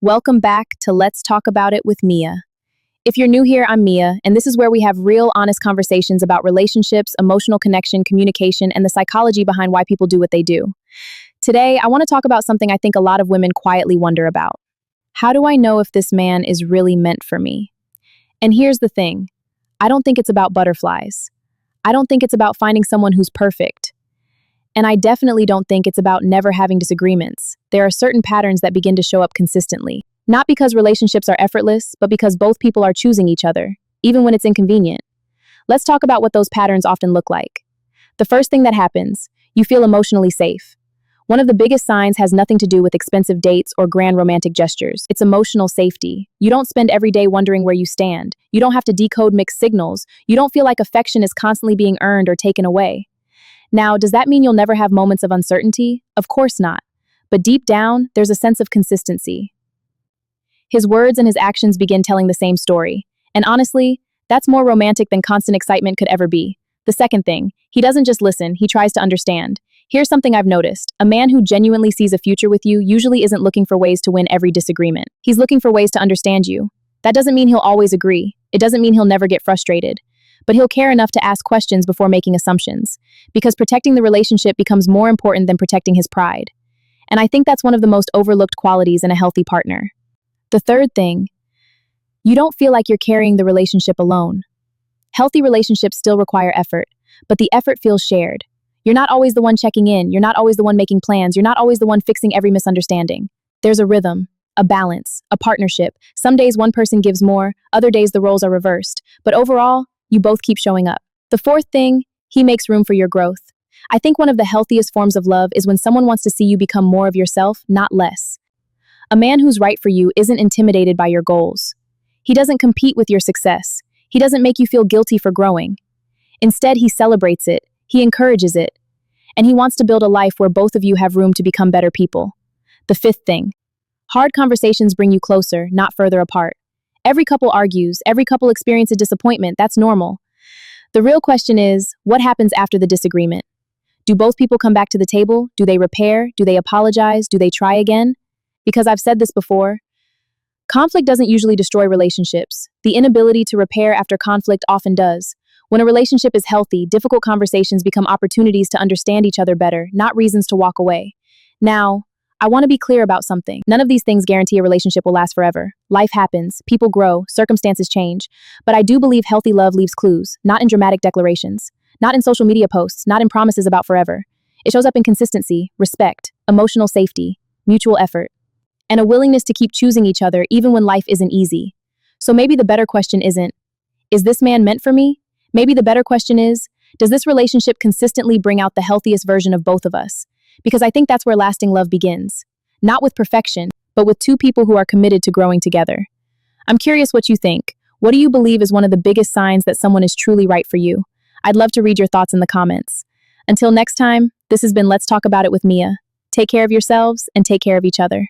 Welcome back to Let's Talk About It with Mia. If you're new here, I'm Mia, and this is where we have real, honest conversations about relationships, emotional connection, communication, and the psychology behind why people do what they do. Today, I want to talk about something I think a lot of women quietly wonder about. How do I know if this man is really meant for me? And here's the thing. I don't think it's about butterflies. I don't think it's about finding someone who's perfect. And I definitely don't think it's about never having disagreements. There are certain patterns that begin to show up consistently. Not because relationships are effortless, but because both people are choosing each other, even when it's inconvenient. Let's talk about what those patterns often look like. The first thing that happens, you feel emotionally safe. One of the biggest signs has nothing to do with expensive dates or grand romantic gestures. It's emotional safety. You don't spend every day wondering where you stand. You don't have to decode mixed signals. You don't feel like affection is constantly being earned or taken away. Now, does that mean you'll never have moments of uncertainty? Of course not. But deep down, there's a sense of consistency. His words and his actions begin telling the same story. And honestly, that's more romantic than constant excitement could ever be. The second thing, he doesn't just listen, he tries to understand. Here's something I've noticed. A man who genuinely sees a future with you usually isn't looking for ways to win every disagreement. He's looking for ways to understand you. That doesn't mean he'll always agree. It doesn't mean he'll never get frustrated. But he'll care enough to ask questions before making assumptions. Because protecting the relationship becomes more important than protecting his pride. And I think that's one of the most overlooked qualities in a healthy partner. The third thing, you don't feel like you're carrying the relationship alone. Healthy relationships still require effort, but the effort feels shared. You're not always the one checking in, you're not always the one making plans, you're not always the one fixing every misunderstanding. There's a rhythm, a balance, a partnership. Some days one person gives more, other days the roles are reversed. But overall, you both keep showing up. The fourth thing, he makes room for your growth. I think one of the healthiest forms of love is when someone wants to see you become more of yourself, not less. A man who's right for you isn't intimidated by your goals. He doesn't compete with your success. He doesn't make you feel guilty for growing. Instead, he celebrates it, he encourages it, and he wants to build a life where both of you have room to become better people. The fifth thing, hard conversations bring you closer, not further apart. Every couple argues, every couple experiences disappointment, that's normal. The real question is, what happens after the disagreement? Do both people come back to the table? Do they repair? Do they apologize? Do they try again? Because I've said this before, conflict doesn't usually destroy relationships. The inability to repair after conflict often does. When a relationship is healthy, difficult conversations become opportunities to understand each other better, not reasons to walk away. Now, I want to be clear about something. None of these things guarantee a relationship will last forever. Life happens, people grow, circumstances change. But I do believe healthy love leaves clues, not in dramatic declarations, not in social media posts, not in promises about forever. It shows up in consistency, respect, emotional safety, mutual effort, and a willingness to keep choosing each other even when life isn't easy. So maybe the better question isn't, is this man meant for me? Maybe the better question is, does this relationship consistently bring out the healthiest version of both of us? Because I think that's where lasting love begins. Not with perfection, but with two people who are committed to growing together. I'm curious what you think. What do you believe is one of the biggest signs that someone is truly right for you? I'd love to read your thoughts in the comments. Until next time, this has been Let's Talk About It with Mia. Take care of yourselves and take care of each other.